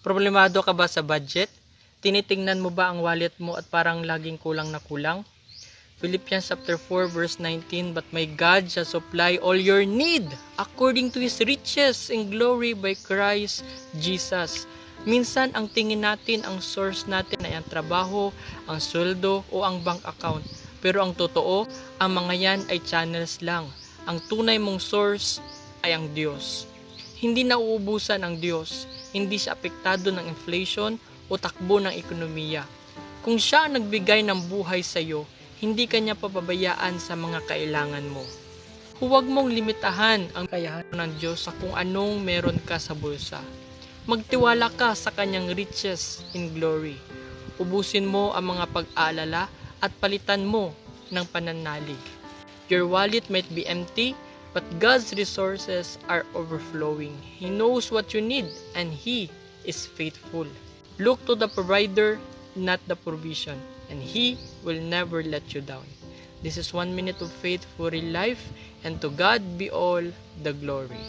Problemado ka ba sa budget? Tinitingnan mo ba ang wallet mo at parang laging kulang na kulang? Philippians chapter 4 verse 19, But my God shall supply all your need according to His riches in glory by Christ Jesus. Minsan ang tingin natin, ang source natin ay ang trabaho, ang sweldo o ang bank account. Pero ang totoo, ang mga yan ay channels lang. Ang tunay mong source ay ang Diyos. Hindi nauubusan ang Diyos. Hindi siya apektado ng inflation o takbo ng ekonomiya. Kung siya ang nagbigay ng buhay sa iyo, hindi kanya papabayaan sa mga kailangan mo. Huwag mong limitahan ang kakayahan ng Diyos sa kung anong meron ka sa bulsa. Magtiwala ka sa kanyang riches in glory. Ubusin mo ang mga pag-aalala at palitan mo ng pananalig. Your wallet might be empty, but God's resources are overflowing. He knows what you need and He is faithful. Look to the provider, not the provision, and He will never let you down. This is 1 minute of faith for real life, and to God be all the glory.